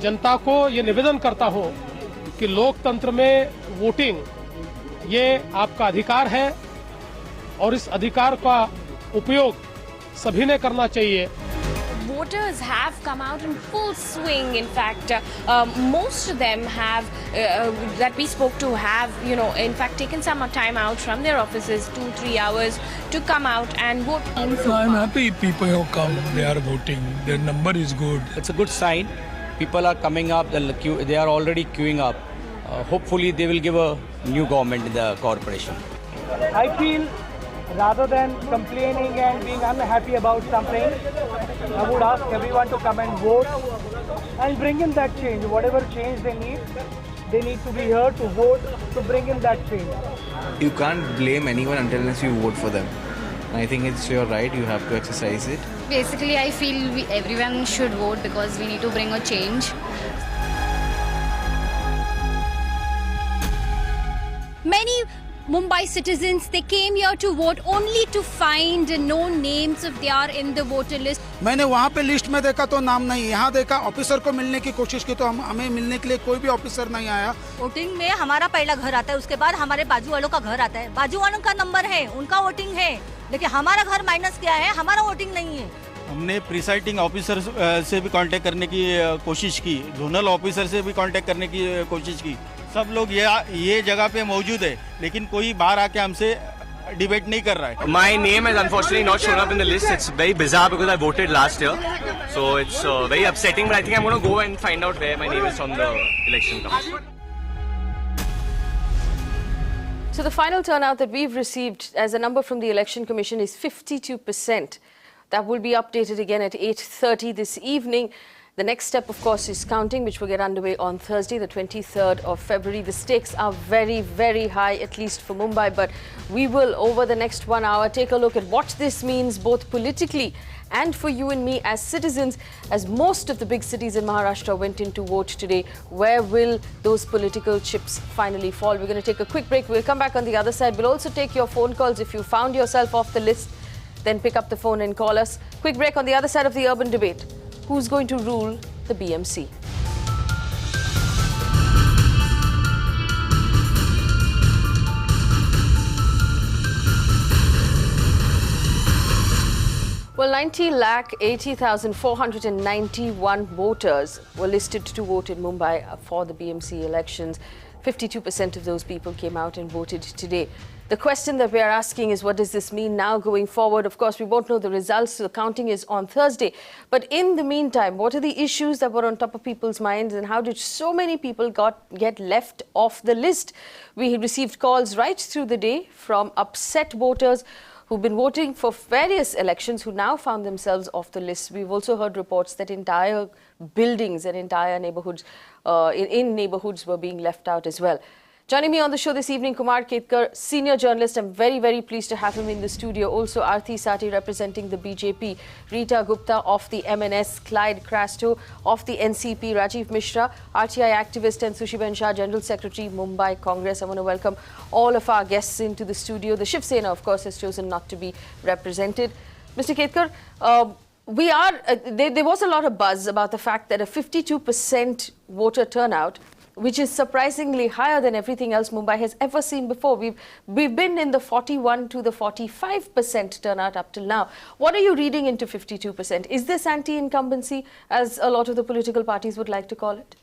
जनता को ये निवेदन करता हूं कि लोकतंत्र में वोटिंग ये आपका अधिकार है और इस अधिकार का उपयोग सभी ने करना चाहिए। Voters have come out in full swing. In fact, most of them have, that we spoke to, have, in fact, taken some time out from their offices, 2-3 hours, to come out and vote. I'm happy people have come. They are voting. Their number is good. It's a good sign. People are coming up. They are already queuing up. Hopefully, they will give a new government in the corporation. I feel rather than complaining and being unhappy about something, I would ask everyone to come and vote and bring in that change. Whatever change they need to be here to vote to bring in that change. You can't blame anyone unless you vote for them. I think it's your right, you have to exercise it. Basically, I feel everyone should vote because we need to bring a change. Many Mumbai citizens, they came here to vote only to find no names of theirs in the voter list. मैंने वहाँ पे list में देखा तो नाम नहीं, यहाँ देखा ऑफिसर को मिलने की कोशिश की तो हमें मिलने के लिए कोई भी ऑफिसर नहीं आया। वोटिंग में हमारा पहला घर आता है, उसके बाद हमारे बाजू वालों का घर आता है। बाजू वालों का नंबर है, उनका वोटिंग है, लेकिन हमारा घर माइनस किया है, हमारा वोटिंग नहीं है। हमने प्रिसाइडिंग ऑफिसर से भी कांटेक्ट करने की कोशिश की, जोनल ऑफिसर से भी कांटेक्ट करने की कोशिश की। सब लोग ये जगह पे मौजूद है, लेकिन कोई बाहर आके हमसे डिबेट नहीं कर रहा है। My name has unfortunately not shown up in the list. It's very bizarre because I voted last year, so it's very upsetting. But I think I'm going to go and find out where my name is from the election commission. So the final turnout that we've received as a number from the Election Commission is 52%. That will be updated again at 8:30 this evening. The next step, of course, is counting, which will get underway on Thursday, the 23rd of February. The stakes are very, very high, at least for Mumbai. But we will, over the next 1 hour, take a look at what this means both politically and for you and me as citizens, as most of the big cities in Maharashtra went in to vote today. Where will those political chips finally fall? We're going to take a quick break. We'll come back on the other side. We'll also take your phone calls. If you found yourself off the list, then pick up the phone and call us. Quick break on the other side of the urban debate. Who's going to rule the BMC? Well, 90,80,491 voters were listed to vote in Mumbai for the BMC elections. 52% of those people came out and voted today. The question that we are asking is, what does this mean now going forward? Of course, we won't know the results. The counting is on Thursday. But in the meantime, what are the issues that were on top of people's minds, and how did so many people get left off the list? We received calls right through the day from upset voters who've been voting for various elections who now found themselves off the list. We've also heard reports that entire buildings and entire neighborhoods in neighborhoods were being left out as well. Joining me on the show this evening, Kumar Ketkar, senior journalist. I'm very, very pleased to have him in the studio. Also, Aarti Sathe representing the BJP, Rita Gupta of the MNS, Clyde Crasto of the NCP, Rajeev Mishra, RTI activist, and Susieben Shah, General Secretary, Mumbai Congress. I want to welcome all of our guests into the studio. The Shiv Sena, of course, has chosen not to be represented. Mr. Ketkar, there was a lot of buzz about the fact that a 52% voter turnout, which is surprisingly higher than everything else Mumbai has ever seen before. We've been in the 41 to the 45% turnout up till now. What are you reading into 52%? Is this anti-incumbency, as a lot of the political parties would like to call it?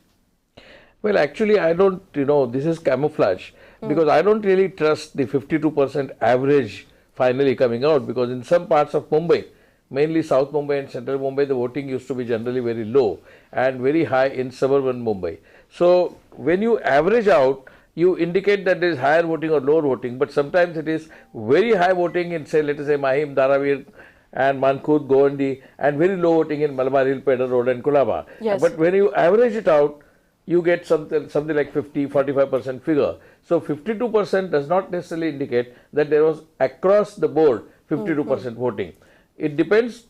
Well, actually, I don't, this is camouflage, because I don't really trust the 52% average finally coming out, because in some parts of Mumbai, mainly South Mumbai and Central Mumbai, the voting used to be generally very low and very high in suburban Mumbai. So when you average out, you indicate that there is higher voting or lower voting, but sometimes it is very high voting in, say, let us say Mahim, Dharavir and Mankhurd, Govandi, and very low voting in Malabar Hill, Pedder Road and Kulaba. Yes. But when you average it out, you get something like 45% figure. So 52% does not necessarily indicate that there was across the board 52% voting. It depends,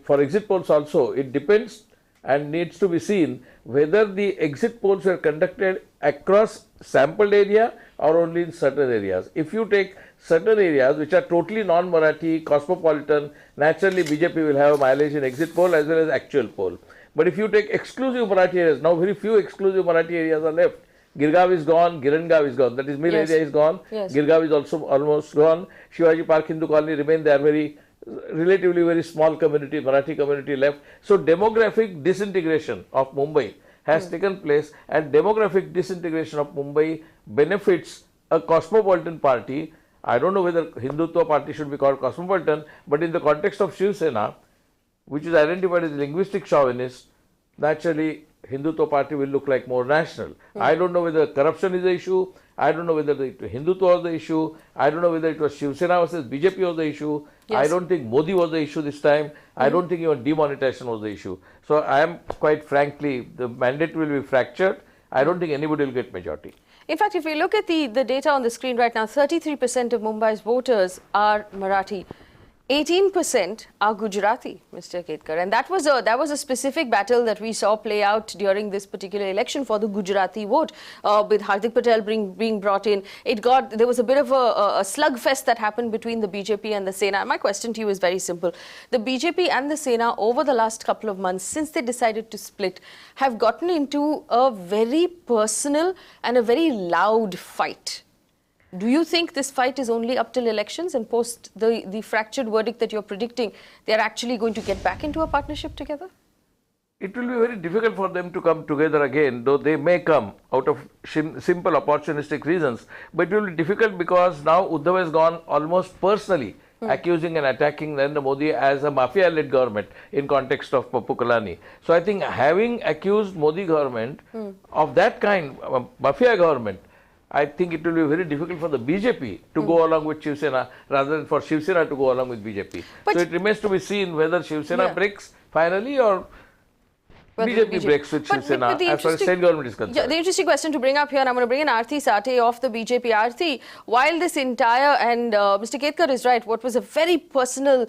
for exit polls also, it depends and needs to be seen whether the exit polls were conducted across sampled area or only in certain areas. If you take certain areas which are totally non-Marathi, cosmopolitan, naturally BJP will have a mileage in exit poll as well as actual poll. But if you take exclusive Marathi areas, now very few exclusive Marathi areas are left. Girgaon is gone, Girangaon is gone, that is mill area is gone, Girgaon is also almost gone, Shivaji Park Hindu Colony remain there, relatively very small community, Marathi community left. So demographic disintegration of Mumbai has taken place, and demographic disintegration of Mumbai benefits a cosmopolitan party. I don't know whether Hindutva party should be called cosmopolitan, but in the context of Shiv Sena, which is identified as linguistic chauvinist, naturally Hindutva party will look like more national. I don't know whether corruption is the issue, I don't know whether Hindutva was the issue, I don't know whether it was Shiv Sena versus BJP was the issue, I don't think Modi was the issue this time, I don't think even demonetization was the issue. So I am quite frankly, the mandate will be fractured, I don't think anybody will get majority. In fact, if you look at the data on the screen right now, 33% of Mumbai's voters are Marathi. 18% are Gujarati, Mr. Ketkar, and that was a specific battle that we saw play out during this particular election for the Gujarati vote, with Hardik Patel being brought in. There was a bit of a slugfest that happened between the BJP and the Sena. My question to you is very simple: the BJP and the Sena over the last couple of months, since they decided to split, have gotten into a very personal and a very loud fight. Do you think this fight is only up till elections, and post the fractured verdict that you're predicting, they're actually going to get back into a partnership together? It will be very difficult for them to come together again, though they may come out of simple opportunistic reasons. But it will be difficult because now Uddhav has gone almost personally accusing and attacking Narendra Modi as a mafia-led government in context of Pappu Kalani. So I think having accused Modi government of that kind, mafia government, I think it will be very difficult for the BJP to go along with Shiv Sena rather than for Shiv Sena to go along with BJP. But so it remains to be seen whether Shiv Sena breaks finally or BJP breaks with Shiv Sena as far as state government is concerned. Yeah, the interesting question to bring up here, and I'm going to bring in Aarti Sathe of the BJP. Aarti, while this entire, and Mr. Ketkar is right, what was a very personal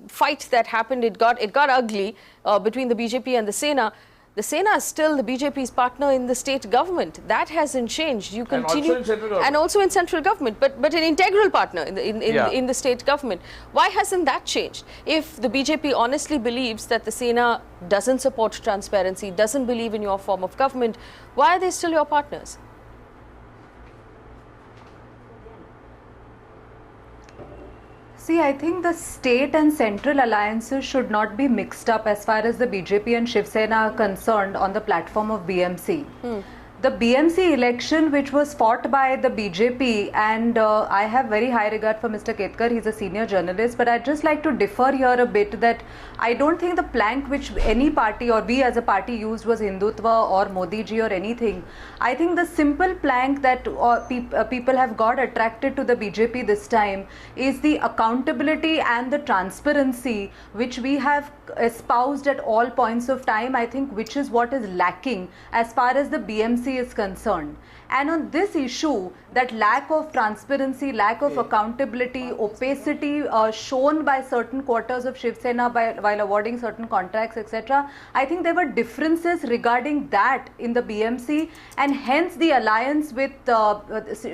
fight that happened, it got ugly between the BJP and the Sena. The Sena is still the BJP's partner in the state government. That hasn't changed. You continue, and also in central government, but an integral partner in the state government. Why hasn't that changed? If the BJP honestly believes that the Sena doesn't support transparency, doesn't believe in your form of government, why are they still your partners? See, I think the state and central alliances should not be mixed up as far as the BJP and Shiv Sena are concerned on the platform of BMC. The BMC election, which was fought by the BJP, and I have very high regard for Mr. Ketkar, he's a senior journalist, but I'd just like to differ here a bit that I don't think the plank which any party or we as a party used was Hindutva or Modi ji or anything. I think the simple plank that people have got attracted to the BJP this time is the accountability and the transparency which we have espoused at all points of time, I think, which is what is lacking as far as the BMC is concerned. And on this issue, that lack of transparency, lack of accountability, opacity shown by certain quarters of Shiv Sena while awarding certain contracts, etc. I think there were differences regarding that in the BMC, and hence the alliance with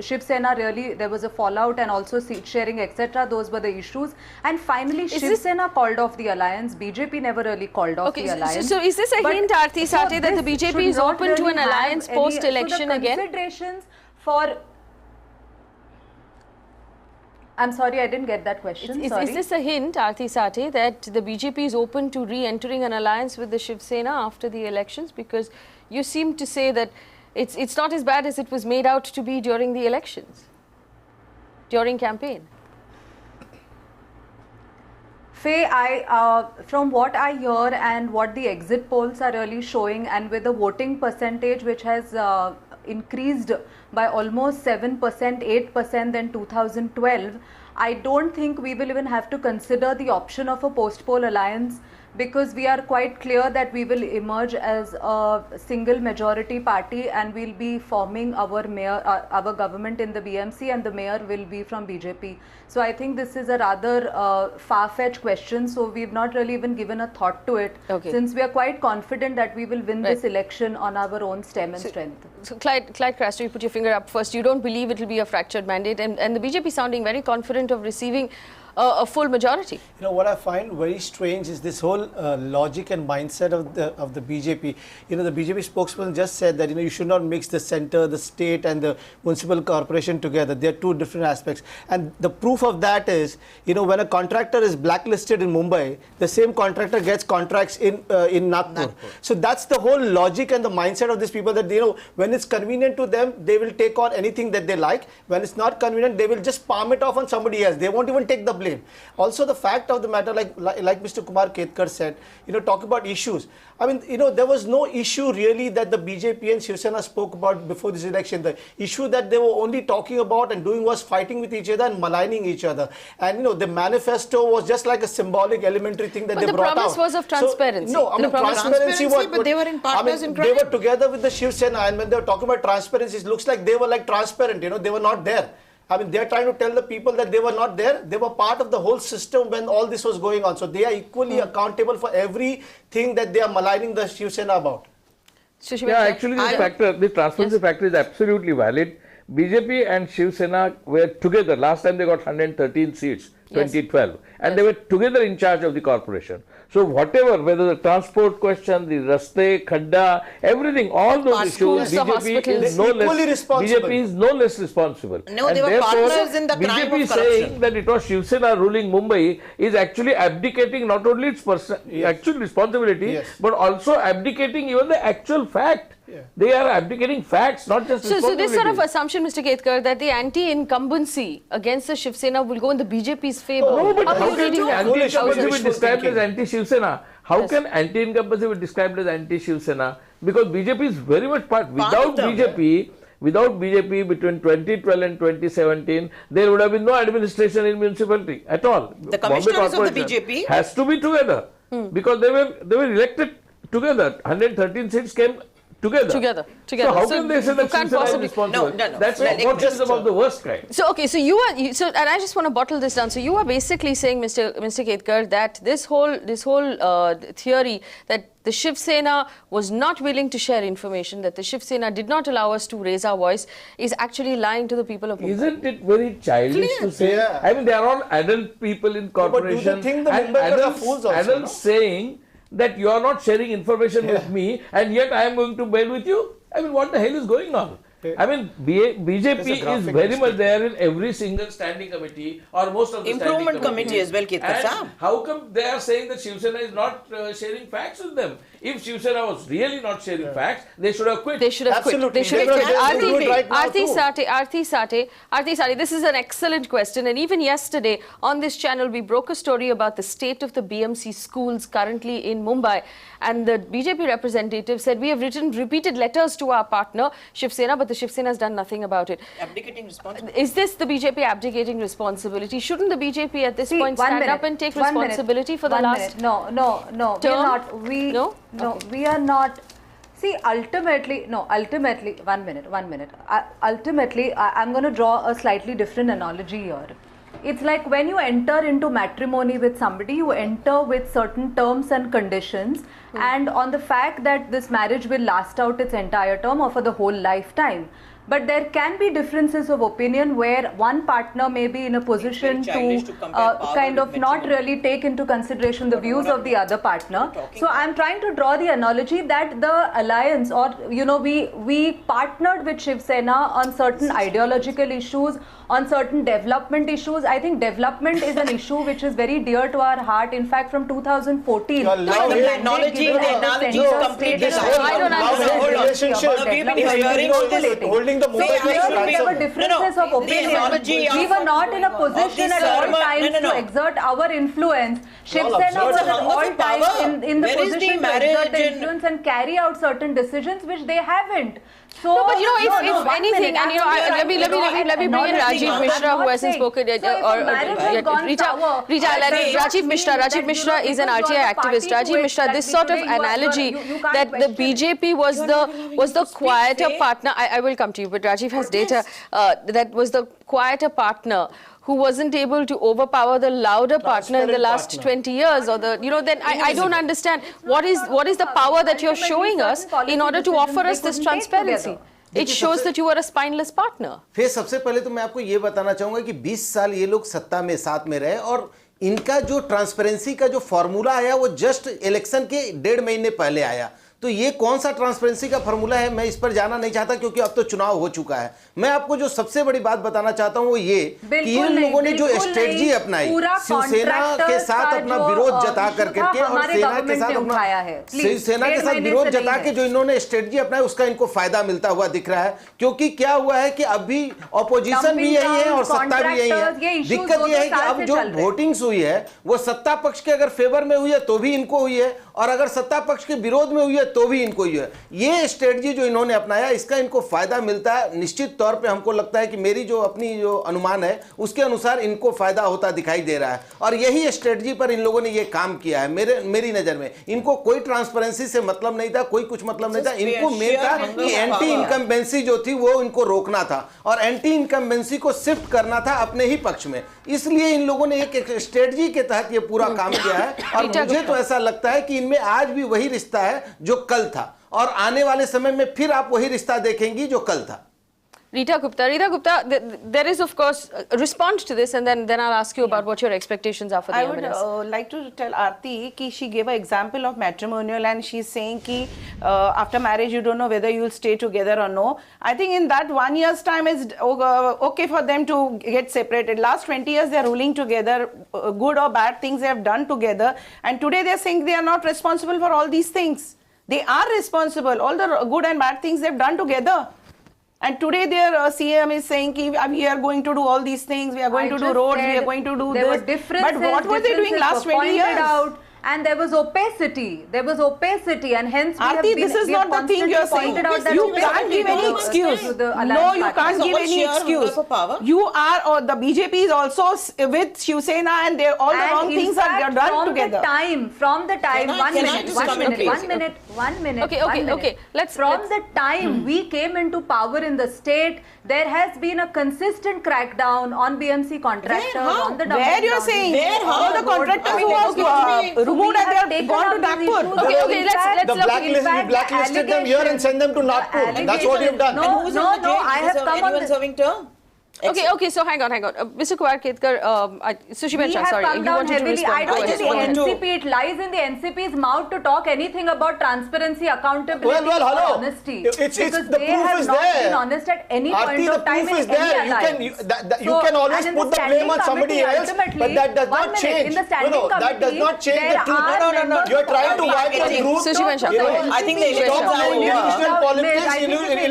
Shiv Sena, really there was a fallout, and also seat sharing, etc. Those were the issues. And finally, Shiv Sena called off the alliance. BJP never really called off the alliance. So is this a hint, Aarti Sathe, that the BJP is open to an alliance post-election again? For, I'm sorry, I didn't get that question. Is this a hint, Aarti Sathe, that the BJP is open to re-entering an alliance with the Shiv Sena after the elections? Because you seem to say that it's not as bad as it was made out to be during the elections, during campaign. Faye, from what I hear and what the exit polls are really showing, and with the voting percentage which has increased by almost 7%, 8% than 2012, I don't think we will even have to consider the option of a post-poll alliance, because we are quite clear that we will emerge as a single majority party and we'll be forming our our government in the BMC, and the mayor will be from BJP. So I think this is a rather far-fetched question, so we've not really even given a thought to it, since we are quite confident that we will win this election on our own stem and strength. So Clyde Crasto, you put your finger up first. You don't believe it will be a fractured mandate, and the BJP sounding very confident of receiving a full majority. You know what I find very strange is this whole logic and mindset of the BJP. You know, the BJP spokesperson just said that, you know, you should not mix the center, the state and the municipal corporation together. They are two different aspects. And the proof of that is, you know, when a contractor is blacklisted in Mumbai, the same contractor gets contracts in Nagpur. So that's the whole logic and the mindset of these people, that, you know, when it's convenient to them, they will take on anything that they like. When it's not convenient, they will just palm it off on somebody else. They won't even take the blame. Also, the fact of the matter, like Mr. Kumar Ketkar said, you know, talk about issues. I mean, you know, there was no issue really that the BJP and Shiv Sena spoke about before this election. The issue that they were only talking about and doing was fighting with each other and maligning each other. And, you know, the manifesto was just like a symbolic, elementary thing that they brought out. But the promise was of transparency. So, no, I mean, transparency was, but they were in partners in crime. They were together with the Shiv Sena, and when they were talking about transparency, it looks like they were like transparent, you know, they were not there. I mean, they're trying to tell the people that they were not there. They were part of the whole system when all this was going on. So they are equally accountable for everything that they are maligning the Shiv Sena about. Yeah, actually the transparency factor is absolutely valid. BJP and Shiv Sena were together. Last time they got 113 seats, 2012. And they were together in charge of the corporation. So whatever, whether the transport question, the raste, khadda, everything, all those issues, BJP is no less responsible. No, and they were partners in the crime BJP of corruption. saying that it was Shiv Sena ruling Mumbai is actually abdicating not only its actual responsibility, but also abdicating even the actual fact. They are abdicating facts, not just so this sort of assumption, Mr. Ketkar, that the anti-incumbency against the Shiv Sena will go in the BJP's favour. No, but how can anti-incumbency be described as anti-Shiv Sena? How can anti-incumbency be described as anti-Shiv Sena? Because BJP is very much part. Without BJP between 2012 and 2017, there would have been no administration in municipality at all. The commissioners of the BJP has to be together because they were elected together. 113 seats came together. So how can they say that Shiv Sena is responsible? No. That's what is about the worst kind. So okay, so and I just want to bottle this down. So you are basically saying, Mr. Ketkar, that this whole theory that the Shiv Sena was not willing to share information, that the Shiv Sena did not allow us to raise our voice, is actually lying to the people of Mumbai. Isn't it very childish to say? I mean, they are all adult people in corporation. But do they think the Mumbaikars are fools also? Adults saying that you are not sharing information with me and yet I am going to bed with you? I mean, what the hell is going on? I mean, BJP is very much there in every single standing committee or most of the improvement committee as well, Ketkar Saab. How come they are saying that Shiv Sena is not sharing facts with them? If Shiv Sena was really not sharing facts, they should have quit. They should have quit. They should have quit. Aarti Sathe, this is an excellent question. And even yesterday on this channel, we broke a story about the state of the BMC schools currently in Mumbai. And the BJP representative said, we have written repeated letters to our partner, Shiv Sena, but the Shiv Sena has done nothing about it. Abdicating responsibility. Is this the BJP abdicating responsibility? Shouldn't the BJP at this point stand up and take responsibility for the last No, we are not. We are not. See, ultimately, one minute. Ultimately, I'm going to draw a slightly different analogy here. It's like when you enter into matrimony with somebody, you enter with certain terms and conditions, and on the fact that this marriage will last out its entire term or for the whole lifetime. But there can be differences of opinion where one partner may be in a position to kind of not really take into consideration the views of the other partner. So I'm trying to draw the analogy that the alliance, or we partnered with Shiv Sena on certain ideological issues, on certain development issues. I think development is an issue which is very dear to our heart. In fact, from 2014, the analogy is completely I don't understand. Holding the there were differences of opinion. We were not in a position at all times to exert our influence. Shiv Sena was at all times in the position to exert the influence and carry out certain decisions which they haven't. So, no, but if anything, and let me bring in Rajeev Mishra, who hasn't spoken yet, Rajeev Mishra is an RTI activist. Rajeev Mishra, this sort of analogy that the BJP was the quieter partner. I will come to you, but Rajeev has data that was the quieter partner who wasn't able to overpower the louder partner in the last 20 years, or then I don't understand what is the power that you're showing us in order to offer us this transparency. It shows that you were a spineless partner. फिर सबसे पहले तो मैं आपको ये बताना चाहूंगा कि 20 साल ये लोग सत्ता में साथ में रहे और इनका जो ट्रांसपेरेंसी का जो फॉर्मूला आया वो जस्ट इलेक्शन के 1.5 महीने पहले आया। तो ये कौन सा ट्रांसपेरेंसी का फॉर्मूला है मैं इस पर जाना नहीं चाहता क्योंकि अब तो चुनाव हो चुका है। मैं आपको जो सबसे बड़ी बात बताना चाहता हूं वो ये कि इन लोगों ने जो स्ट्रेटजी अपनाई शिवसेना के साथ अपना विरोध जता करके और सेना के साथ अपना शिवसेना के साथ विरोध जता के जो इन्होंने स्ट्रेटजी अपनाई उसका इनको फायदा मिलता हुआ दिख रहा है क्योंकि क्या हुआ है कि अभी ऑपोजिशन भी यही है और सत्ता भी यही है। दिक्कत यह है कि अब जो वोटिंग्स हुई है वो सत्ता पक्ष के अगर फेवर में हुई है तो भी इनको हुई है और अगर सत्ता पक्ष के विरोध में हुई है तो भी इनको है। ये स्ट्रेटजी जो इन्होंने अपनाया इसका इनको फायदा मिलता है। निश्चित तौर पे हमको लगता है कि मेरी जो अपनी जो अनुमान है उसके अनुसार इनको फायदा होता दिखाई दे रहा है और यही स्ट्रेटजी पर इन लोगों ने ये काम किया है। मेरी नजर में इनको कोई ट्रांसपेरेंसी से मतलब नहीं था, कोई कुछ मतलब नहीं था। इनको मेन था कि एंटी इनकम्बेंसी जो थी वो इनको रोकना था और एंटी इनकम्बेंसी को शिफ्ट करना था अपने ही पक्ष में। इसलिए इन लोगों ने एक स्ट्रेटजी के तहत ये पूरा काम किया है और मुझे तो ऐसा लगता है कि इनमें आज भी वही रिश्ता है जो कल था और आने वाले समय में फिर आप वही रिश्ता देखेंगी जो कल था। Rita Gupta, there is of course a response to this and then I'll ask you about what your expectations are for the MNS. I would like to tell Aarti ki she gave an example of matrimonial and she's saying ki after marriage you don't know whether you will stay together or no. I think in that 1 year's time is okay for them to get separated. Last 20 years they are ruling together, good or bad things they have done together and today they are saying they are not responsible for all these things. They are responsible, all the good and bad things they have done together. And today their CM is saying ki we are going to do all these things, we are going to do roads, we are going to do this. But what were they doing last 20 years? And there was opacity. And hence Aarti, this is not the thing you are saying. You can't give any excuse. No, you can't give any excuse. You are, or the BJP is also with Shiv Sena and all the wrong things are done together. From the time, one minute. Okay. From the time we came into power in the state, there has been a consistent crackdown on BMC contractors, on the where you are saying? Where? All the contractors who was removed and they are gone to Nagpur. Okay, let's look. You blacklisted them here and send them to Nagpur. That's what you've done. No, I have come on serving term. Okay, so hang on. Mr. Kumar Ketkar, Susieben Shah, sorry, you wanted to respond. I don't think the NCP, it lies in the NCP's mouth to talk anything about transparency, accountability, or honesty. Because the they proof have is not there. been honest at any Aarti, point of time the proof is in any there. alliance. You can always put the blame on somebody else, but that does not change. In the standing That does not change the truth. No. You are trying to wipe the truth. Susieben Shah, I think the elections are over. Delusional politics,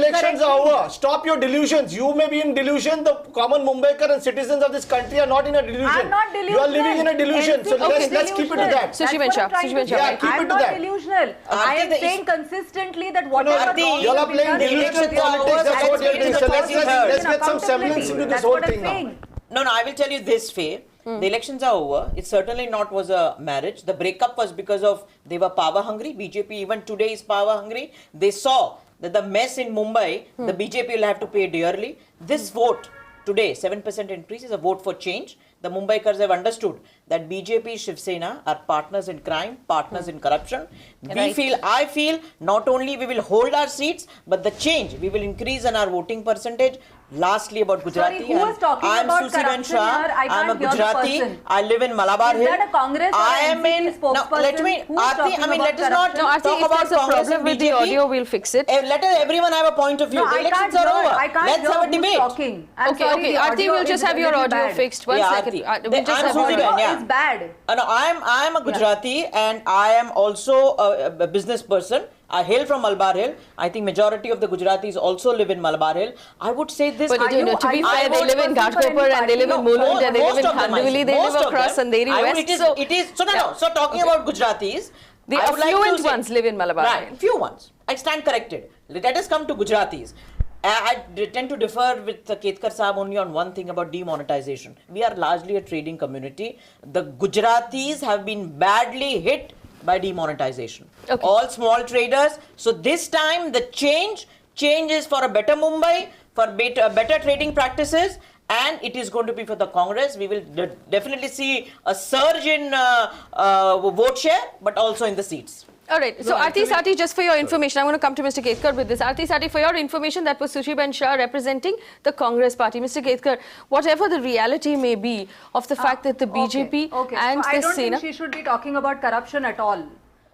elections are over. Stop your delusions. You may be in delusion. The common Mumbaikars and citizens of this country are not in a delusion. I'm not delusional. You are living in a delusion. So let's keep it to that. Susieben Shah. Yeah, keep I'm it to not that. delusional. I am saying consistently that whatever you all are playing delusional politics. That's what you're doing. So let's get some semblance into this whole thing now. No, I will tell you this, Faye. The elections are over. It certainly not was a marriage. The breakup was because of they were power hungry. BJP even today is power hungry. They saw that the mess in Mumbai, the BJP will have to pay dearly. This vote today, 7% increase is a vote for change. The Mumbaikars have understood that BJP, Shiv Sena are partners in crime, partners in corruption. I feel not only we will hold our seats, but the change, we will increase in our voting percentage. Lastly, about Gujarati. Sorry, who was talking about Susieben Shah. I I'm a can't hear the Gujarati. person. I live in Malabar Hill. Is that a Congress or I am NCP in. spokesperson? No, let me. Aarti, let us not No, Aarti, talk if about there's a Congress problem and with the BJP. audio, we'll fix it. Let everyone have a point of view. No, The elections are over. I can't Let's hear have a who's debate. talking. I'm Okay, sorry, the Aarti, audio we'll just is have your really audio bad. fixed. One second. We'll just have Susieben, audio. yeah. It's bad. No, I am a Gujarati and I am also a business person. I hail from Malabar Hill. I think majority of the Gujaratis also live in Malabar Hill. I would say this. But to be fair, they live in Ghatkopar and they live in Mulund and they live in Khandivali. They live across Andheri West. So talking about Gujaratis, the affluent ones live in Malabar. Right, few ones. I stand corrected. Let us come to Gujaratis. I tend to differ with Ketkar Saab only on one thing about demonetization. We are largely a trading community. The Gujaratis have been badly hit by demonetization. Okay. All small traders. So this time the change is for a better Mumbai, for better trading practices, and it is going to be for the Congress. We will definitely see a surge in vote share, but also in the seats. All right. So, Aarti Sathe, just for your information, I'm going to come to Mr. Ketkar with this. Aarti Sathe, for your information, that was Susieben Shah representing the Congress party. Mr. Ketkar, whatever the reality may be of the fact that the BJP and so the I don't Sena... think she should be talking about corruption at all.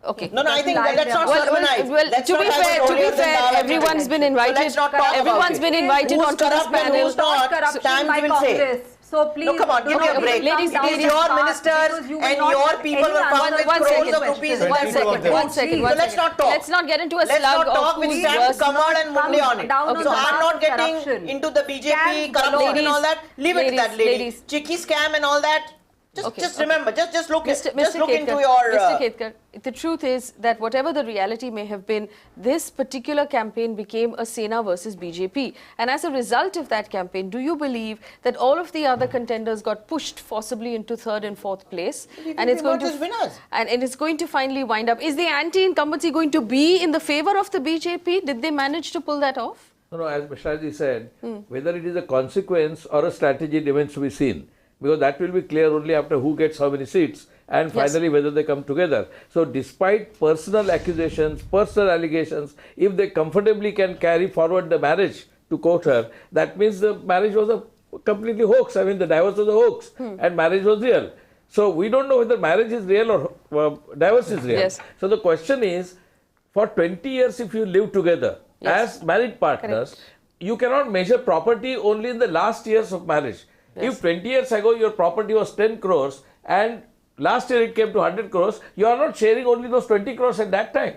Okay. No, I think let's not sermonize. Well, to be fair, everyone's been invited. Everyone's been invited onto this panel. Who's not? Time we will say. So please, no, come on, give me a break. Ladies, it is your ministers and your people were found with crores of rupees. One second. So let's not talk. Let's not get into a let's slug not talk of with who's Sam worse. Kamar and Murli on it. So I'm not getting into the BJP corruption and all that. Leave it to that lady. Chicky scam and all that. Just remember, just look into your... Mr. Ketkar, the truth is that whatever the reality may have been, this particular campaign became a Sena versus BJP. And as a result of that campaign, do you believe that all of the other contenders got pushed forcibly into third and fourth place? And it's going to and it's going to finally wind up. Is the anti-incumbency going to be in the favor of the BJP? Did they manage to pull that off? No, as Mishra said, whether it is a consequence or a strategy remains to be seen. Because that will be clear only after who gets how many seats and finally whether they come together. So despite personal accusations, personal allegations, if they comfortably can carry forward the marriage to quote her, that means the marriage was a completely hoax. I mean the divorce was a hoax and marriage was real. So we don't know whether marriage is real or divorce is real. So the question is, for 20 years if you live together as married partners, you cannot measure property only in the last years of marriage. If 20 years ago your property was 10 crores and last year it came to 100 crores, you are not sharing only those 20 crores at that time.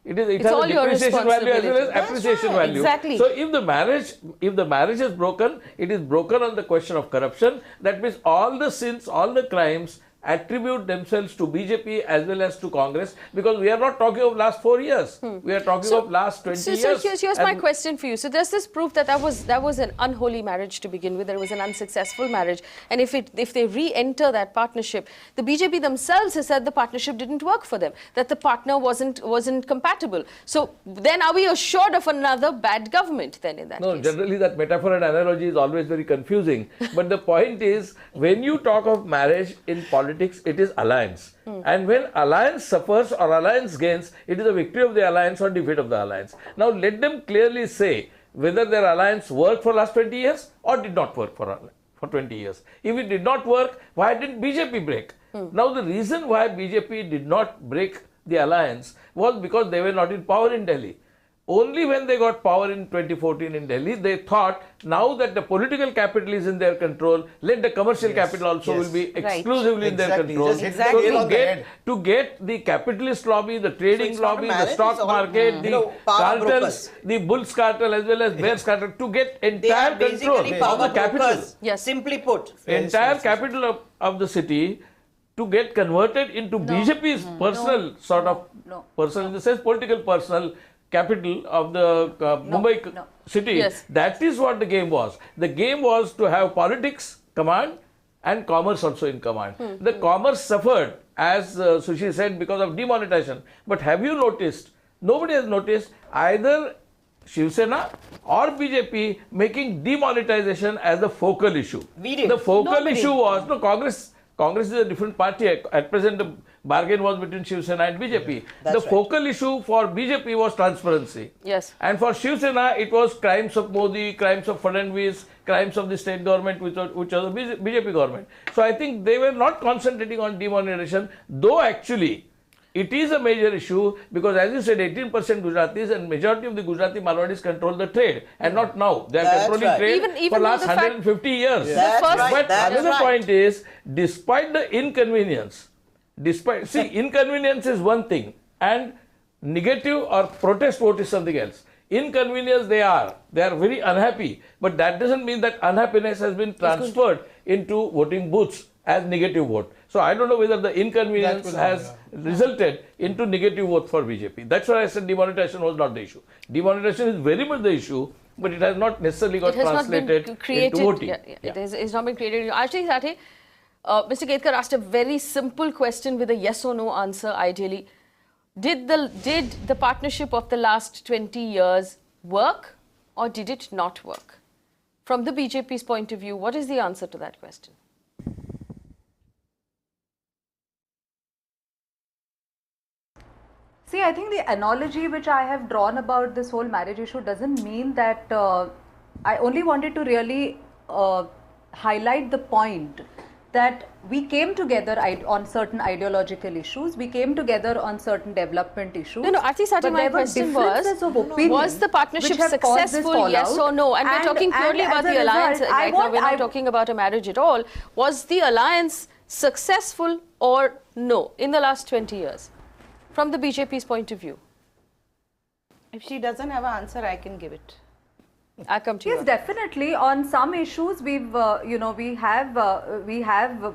It has a depreciation value as well as appreciation value. Exactly. So if the marriage is broken, it is broken on the question of corruption. That means all the sins, all the crimes attribute themselves to BJP as well as to Congress, because we are not talking of last 4 years. We are talking of last 20 years. So here's my question for you. So does this prove that that was an unholy marriage to begin with? There was an unsuccessful marriage, and if they re-enter that partnership, the BJP themselves has said the partnership didn't work for them, that the partner wasn't compatible. So then are we assured of another bad government then in that case? No, generally that metaphor and analogy is always very confusing. But the point is, when you talk of marriage in politics, it is alliance. And when alliance suffers or alliance gains, it is a victory of the alliance or defeat of the alliance. Now let them clearly say whether their alliance worked for last 20 years or did not work for 20 years. If it did not work, why didn't BJP break? Now the reason why BJP did not break the alliance was because they were not in power in Delhi. Only when they got power in 2014 in Delhi, they thought now that the political capital is in their control, let the commercial capital also will be exclusively in their control. So to get the capitalist lobby, the trading lobby, the stock market, the cartels, the Bulls cartel as well as Bears cartel, to get entire control of the capital. Simply put. Entire capital of the city to get converted into BJP's personal sort of personal, in the sense political personal capital of the Mumbai city. That is what the game was. The game was to have politics command and commerce also in command. The commerce suffered, as Sushi said, because of demonetization. But have you noticed, nobody has noticed either Shiv Sena or BJP making demonetization as the focal issue. The focal issue was, Congress is a different party. At present, the bargain was between Shiv Sena and BJP. The focal issue for BJP was transparency. And for Shiv Sena, it was crimes of Modi, crimes of Fadnavis, crimes of the state government, which was the BJP government. So I think they were not concentrating on demonetization, though actually it is a major issue, because as you said, 18% Gujaratis and majority of the Gujarati Marwadis control the trade, and not now. They are controlling trade for last 150 years. But another point is, despite the inconvenience, inconvenience is one thing and negative or protest vote is something else. Inconvenience they are very unhappy, but that doesn't mean that unhappiness has been transferred into voting booths as negative vote. So I don't know whether the inconvenience has resulted into negative vote for BJP. That's why I said demonetization was not the issue. Demonetization is very much the issue, but it has not necessarily got translated into voting. It's not been created. Aarti Sathe, Mr. Ketkar asked a very simple question with a yes or no answer, ideally. Did the partnership of the last 20 years work or did it not work? From the BJP's point of view, what is the answer to that question? See, I think the analogy which I have drawn about this whole marriage issue doesn't mean that I only wanted to really highlight the point that we came together on certain ideological issues, we came together on certain development issues. No, Aarti Sathe, my question was the partnership successful, yes or no? And we're talking purely about the alliance right now, we're not talking about a marriage at all. Was the alliance successful or no in the last 20 years, from the BJP's point of view? If she doesn't have an answer, I can give it. I come to you. Yes, definitely. On some issues, we've, we have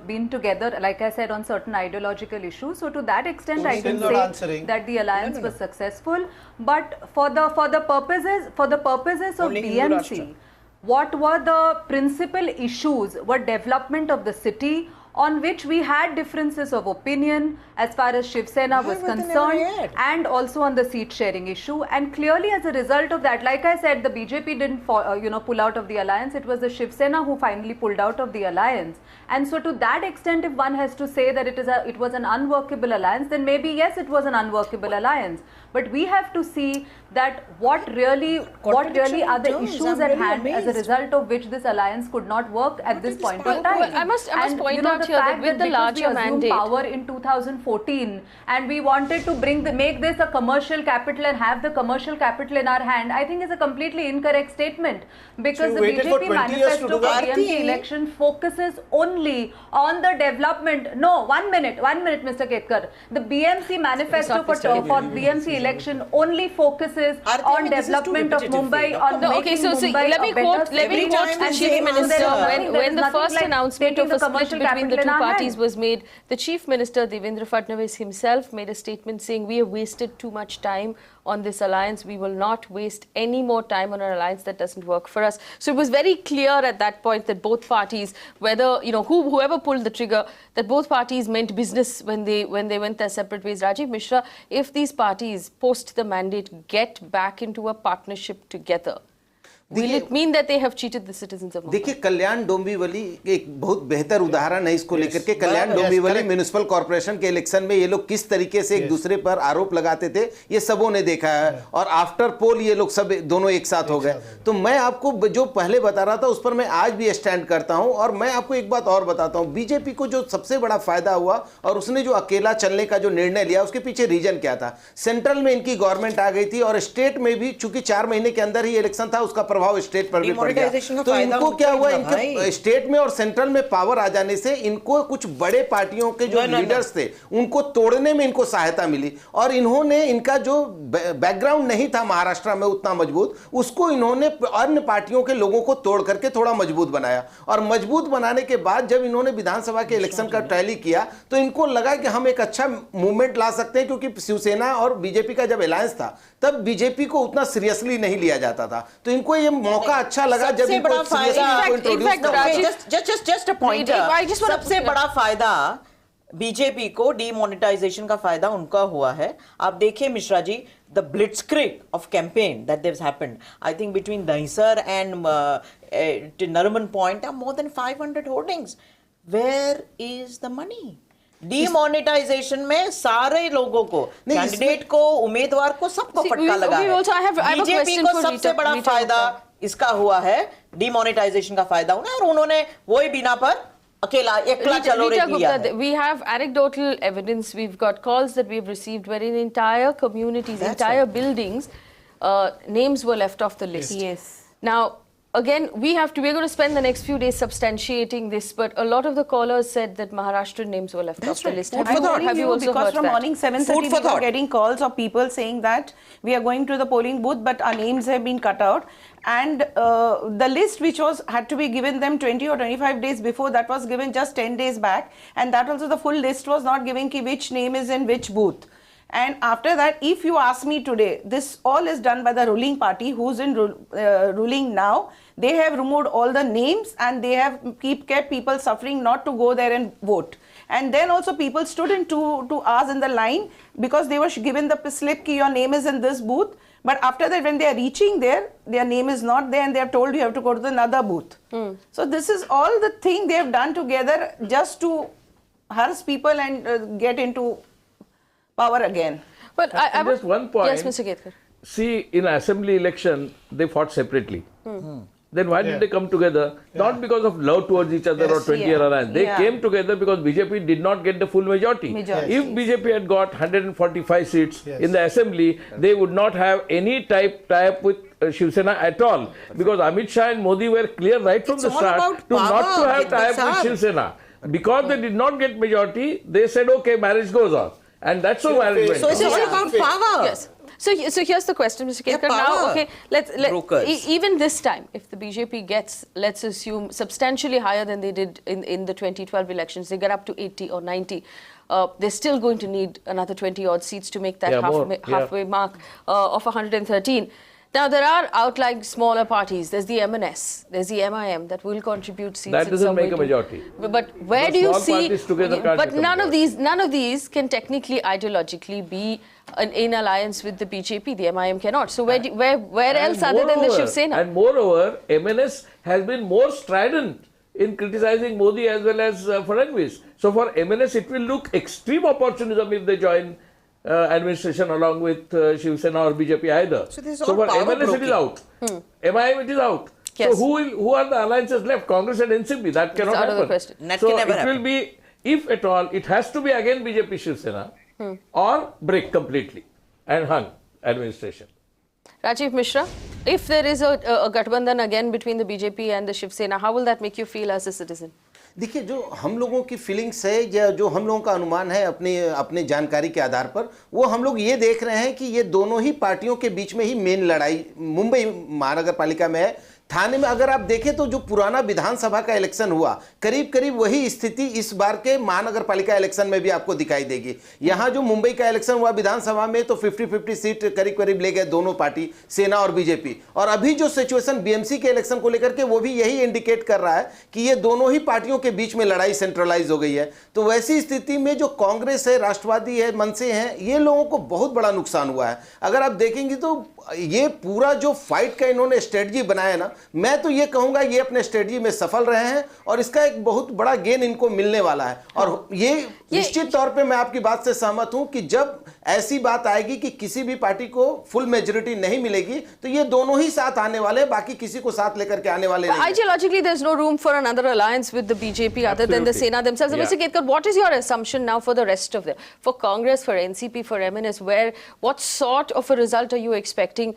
been together, like I said, on certain ideological issues. So to that extent, I can say that the alliance was successful. But for the purposes of BMC, what were the principal issues? Were development of the city, on which we had differences of opinion as far as Shiv Sena was concerned, and also on the seat sharing issue. And clearly, as a result of that, like I said, the BJP didn't pull out of the alliance. It was the Shiv Sena who finally pulled out of the alliance. And so to that extent, if one has to say that it was an unworkable alliance, then maybe yes, it was an unworkable alliance. But we have to see that what really are the issues at hand as a result of which this alliance could not work at this point of time. Well, I must point out here that with the larger mandate, power in 2014, and we wanted to make this a commercial capital and have the commercial capital in our hand, I think is a completely incorrect statement, because the BJP manifesto for BMC election focuses only on the development. No, one minute, Mr. Ketkar. The BMC manifesto for BMC election only focuses on development of Mumbai, on making Mumbai let me quote the Chief Minister when the first announcement of a split between the two parties was made. The Chief Minister Devendra Fadnavis himself made a statement saying, we have wasted too much time on this alliance, we will not waste any more time on an alliance that doesn't work for us. So it was very clear at that point that both parties, whether whoever pulled the trigger, that both parties meant business when they went their separate ways. Rajeev Mishra, if these parties post the mandate get back into a partnership together, will it mean that they have cheated the citizens of Mumbai? देखिए, कल्याण डोंबिवली एक बहुत बेहतर उदाहरण है इसको लेकर के। Kalyan Dombivli municipal corporation के इलेक्शन में ये लोग किस तरीके से एक दूसरे पर आरोप लगाते थे, ये सबों ने देखा है, और आफ्टर पोल ये लोग सब दोनों एक साथ हो गए। तो मैं आपको जो पहले बता रहा था उस पर मैं आज भी स्टैंड करता हूं, और मैं आपको एक बात और बताता हूं। बीजेपी को जो सबसे बड़ा फायदा हुआ और उसने जो अकेला चलने का जो निर्णय लिया, उसके पीछे रीजन क्या था? सेंट्रल में इनकी गवर्नमेंट आ गई थी और स्टेट में भी चूंकि 4 महीने के अंदर ही इलेक्शन था, उसका प्रभाव स्टेट पर भी पड़ गया। तो इनको क्या हुआ, इनके स्टेट में और सेंट्रल में पावर आ जाने से इनको कुछ बड़े पार्टियों के जो लीडर्स थे उनको तोड़ने में इनको सहायता मिली, और इन्होंने इनका जो बैकग्राउंड नहीं था महाराष्ट्र में उतना मजबूत, उसको इन्होंने अन्य पार्टियों के लोगों को तोड़ करके थोड़ा मजबूत बनाया। और मजबूत बनाने के बाद जब इन्होंने विधानसभा के इलेक्शन का टैली किया तो इनको लगा कि हम एक अच्छा मूवमेंट ला सकते हैं, क्योंकि शिवसेना और बीजेपी का जब अलायंस था तब बीजेपी को उतना सीरियसली नहीं लिया जाता था। तो इनको ये मौका अच्छा लगा जब सबसे बड़ा फायदा बीजेपी को डीमोनेटाइजेशन का फायदा उनका हुआ है। आप देखिए Mishra ji, the blitzkrieg of campaign that has happened, I think between Dahisar and Nariman Point are more than 500 hoardings. Where is the money? Demonetisation में सारे लोगों को, कैंडिडेट को, उम्मीदवार को, सबको फटका लगा है। बीजेपी को सबसे बड़ा फायदा इसका हुआ है, डीमोनेटाइजेशन का फायदा होना, और उन्होंने वही बिना पर अकेला एकला चलो रे किया है। We have anecdotal evidence, we've got calls that we've received wherein entire communities, entire buildings, names were left off the list. Yes. Now, again, we're going to spend the next few days substantiating this, but a lot of the callers said that Maharashtrian names were left off the list. Have you also because heard from that? morning 7:30 we were getting calls of people saying that we are going to the polling booth, but our names have been cut out. And the list which had to be given them 20 or 25 days before, that was given just 10 days back, and that also the full list was not given ki which name is in which booth. And after that, if you ask me today, this all is done by the ruling party who's in ruling now. They have removed all the names and they have kept people suffering not to go there and vote. And then also people stood in 2 hours in the line because they were given the slip ki your name is in this booth. But after that, when they are reaching there, their name is not there and they are told you have to go to another booth. So this is all the thing they have done together just to harass people and get into power again. Well, I just one point. Yes, Mr. Ketkar. See, in assembly election, they fought separately. Then why did they come together? Not because of love towards each other or 20-year alliance. They came together because BJP did not get the full majority. If BJP had got 145 seats in the assembly, they would not have any tie-up with Shiv Sena at all. Because Amit Shah and Modi were clear right from the start not to have tie-up with Shiv Sena. Because they did not get majority, they said, okay, marriage goes on. And that's how marriage went on. So it's all about power. Yes. So here's the question, Mr. Ketkar. Now, okay, let's even this time, if the BJP gets, let's assume, substantially higher than they did in the 2012 elections, they get up to 80 or 90. They're still going to need another 20 odd seats to make that halfway mark of 113. Now, there are outlying smaller parties. There's the MNS, there's the MIM that will contribute seats. That doesn't make a majority. But where do you see? But none of these can technically, ideologically be in alliance with the BJP. The MIM cannot. So where else other than the Shiv Sena? And moreover, MNS has been more strident in criticizing Modi as well as Fadnavis. So for MNS, it will look extreme opportunism if they join administration along with Shiv Sena or BJP either. So for MNS it is out. MIM it is out. Yes. So who are the alliances left? Congress and NCP. That cannot happen. That so can never it will be, if at all, it has to be again BJP Shiv Sena or break completely and hung administration. Rajeev Mishra, if there is a Gathbandhan again between the BJP and the Shiv Sena, how will that make you feel as a citizen? देखिए, जो हम लोगों की feelings है या जो हम लोगों का अनुमान है अपने जानकारी के आधार पर, वो हम लोग ये देख रहे हैं कि ये दोनों ही पार्टियों के बीच में ही मेन लड़ाई मुंबई महानगर पालिका में है। थाने में अगर आप देखें तो जो पुराना विधानसभा का इलेक्शन हुआ, करीब करीब वही स्थिति इस बार के महानगर पालिका इलेक्शन में भी आपको दिखाई देगी। यहाँ जो मुंबई का इलेक्शन हुआ विधानसभा में तो 50-50 सीट करीब करीब ले गए दोनों पार्टी, सेना और बीजेपी। और अभी जो सिचुएशन बीएमसी के इलेक्शन को लेकर के वो भी यही इंडिकेट कर रहा है कि ये दोनों ही पार्टियों के बीच में लड़ाई सेंट्रलाइज हो गई है। तो वैसी स्थिति में जो कांग्रेस है, राष्ट्रवादी है, मनसे हैं, ये लोगों को बहुत बड़ा नुकसान हुआ है। अगर आप देखेंगे तो ये पूरा जो फाइट का इन्होंने स्ट्रेटजी बनाया ना, मैं तो ये कहूंगा ये अपने स्ट्रेटजी में सफल रहे हैं और इसका एक बहुत बड़ा गेन इनको मिलने वाला है। और ये निश्चित तौर पे मैं आपकी बात से सहमत हूं कि जब ऐसी बात आएगी कि किसी भी पार्टी को फुल मेजॉरिटी नहीं मिलेगी तो ये दोनों ही साथ आने वाले, बाकी किसी को साथ लेकर के आने वाले नहीं। Ideologically, there's no room for another alliance with the BJP other than the Sena themselves. Mr. Ketkar, what is your assumption now for the rest of them? For Congress, for NCP, for MNS, what sort of a result are you expecting?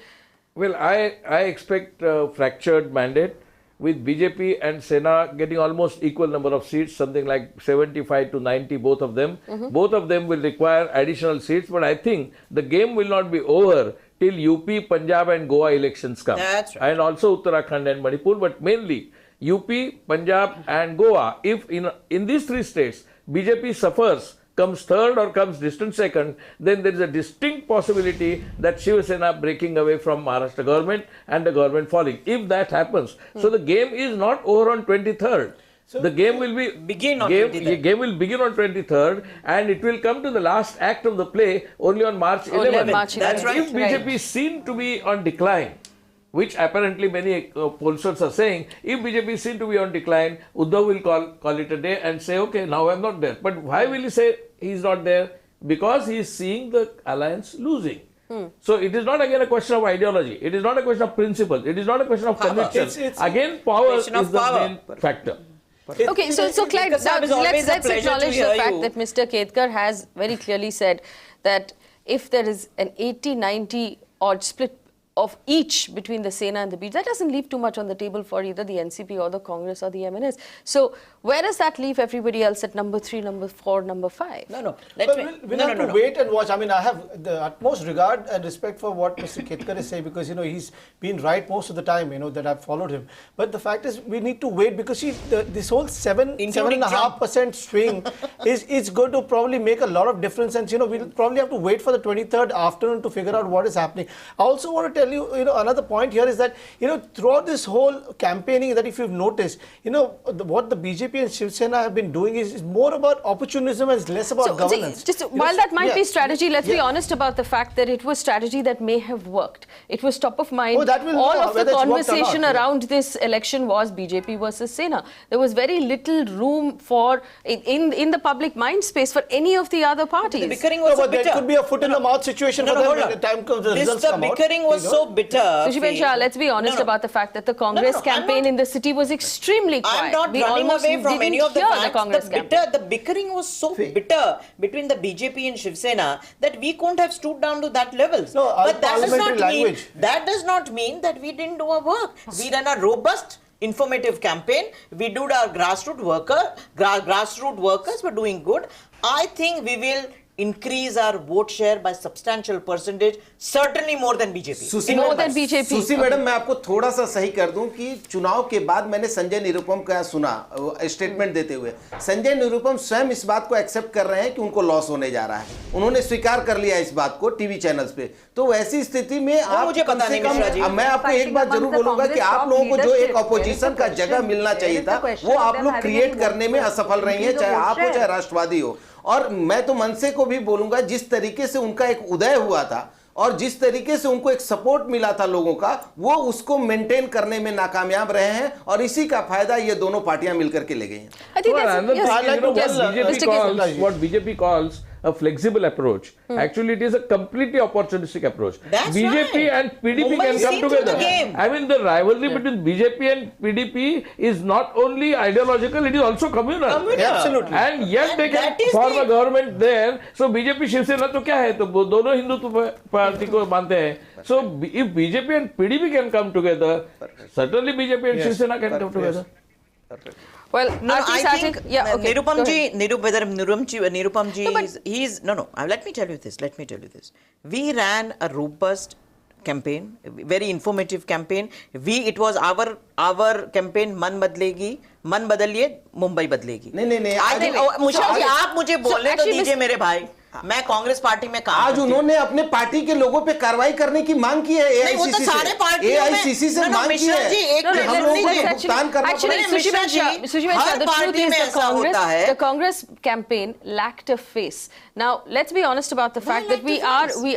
Well, I expect a fractured mandate with BJP and Sena getting almost equal number of seats, something like 75 to 90, both of them. Both of them will require additional seats, but I think the game will not be over till UP, Punjab and Goa elections come. That's right. And also Uttarakhand and Manipur, but mainly UP, Punjab and Goa. If in these three states BJP suffers, comes third or comes distant second, then there is a distinct possibility that Shiv Sena breaking away from Maharashtra government and the government falling. If that happens, so the game is not over on 23rd. So the game will begin on 23rd and it will come to the last act of the play only on March 11th. That's right. If BJP is seen to be on decline, which apparently many pollsters are saying, if BJP is seen to be on decline, Uddhav will call it a day and say, okay, now I'm not there. But why will he say he's not there? Because he is seeing the alliance losing. So it is not again a question of ideology. It is not a question of principle. It is not a question of conviction. Again, power is the main factor. Okay, so Clyde, let's acknowledge the fact that Mr. Ketkar has very clearly said that if there is an 80-90 odd split of each between the Sena and the BJP, that doesn't leave too much on the table for either the NCP or the Congress or the MNS. So where does that leave everybody else at number 3, number 4, number 5? We'll have to wait and watch. I mean, I have the utmost regard and respect for what Mr. Ketkar is saying because, he's been right most of the time, that I've followed him. But the fact is, we need to wait because this whole 7.5% swing is going to probably make a lot of difference. And, we'll probably have to wait for the 23rd afternoon to figure out what is happening. I also want to tell tell you, another point here is that, throughout this whole campaigning, that if you've noticed, what the BJP and Shiv Sena have been doing is more about opportunism and less about governance. While that might be strategy, let's be honest about the fact that it was strategy that may have worked. It was top of mind. All of the conversation around this election was BJP versus Sena. There was very little room for, in the public mind space, for any of the other parties. The bickering was so bitter. There could be a foot in the mouth situation for them when the time comes, the results come out. The bickering was so bitter. Susieben Shah, let's be honest about the fact that the Congress campaign in the city was extremely quiet. I'm not running away from any of the facts. The bickering was so bitter between the BJP and Shiv Sena that we couldn't have stooped down to that levels. But that does not mean that we didn't do our work. We ran a robust, informative campaign. We did our grassroots workers were doing good. I think we will increase our vote share by substantial percentage, certainly more than BJP. More than BJP. सुसी madam, मैं आपको थोड़ा सा सही कर दूं कि चुनाव के बाद मैंने संजय निरुपम का सुना स्टेटमेंट देते हुए। संजय निरुपम स्वयं इस बात को एक्सेप्ट कर रहे हैं कि उनको लॉस होने जा रहा है। उन्होंने स्वीकार कर लिया इस बात को टीवी चैनल्स पे। तो वैसी स्थिति में आप मुझे पता नहीं मिश्रा जी, मैं आपको एक बात जरूर बोलूंगा कि आप लोगों को जो एक ऑपोजिशन का जगह मिलना चाहिए था, वो आप लोग क्रिएट करने में असफल रही हैं, चाहे आप हो चाहे राष्ट्रवादी हो। और मैं तो मनसे को भी बोलूंगा, जिस तरीके से उनका एक उदय हुआ था और जिस तरीके से उनको एक सपोर्ट मिला था लोगों का, वो उसको मेंटेन करने में नाकामयाब रहे हैं और इसी का फायदा ये दोनों पार्टियां मिलकर के ले गई हैं। What BJP calls a flexible approach. Actually, it is a completely opportunistic approach. BJP and PDP can come together. I mean, the rivalry between BJP and PDP is not only ideological, it is also communal. Absolutely. And yet they can form a government there. So BJP Shiv Sena तो क्या है? तो दोनों Hindutva party को मानते हैं. So if BJP and PDP can come together, certainly BJP and Shiv Sena can come together. Well, no, I think Nirupam ji, let me tell you this. We ran a robust campaign, very informative campaign. It was our campaign, Man Badlegi, Man Badaliye, Mumbai Badlegi. नहीं, I think, Mishra ji, आप मुझे बोलने तो दीजिए मेरे भाई. मैं Congress party में काम आज उन्होंने अपने पार्टी के लोगों पे कार्रवाई करने की मांग की है एआईसीसी से मांग की है हम लोगों को भुगतान करना पड़ेगा। The Congress campaign lacked a face. Now let's be honest about the fact that we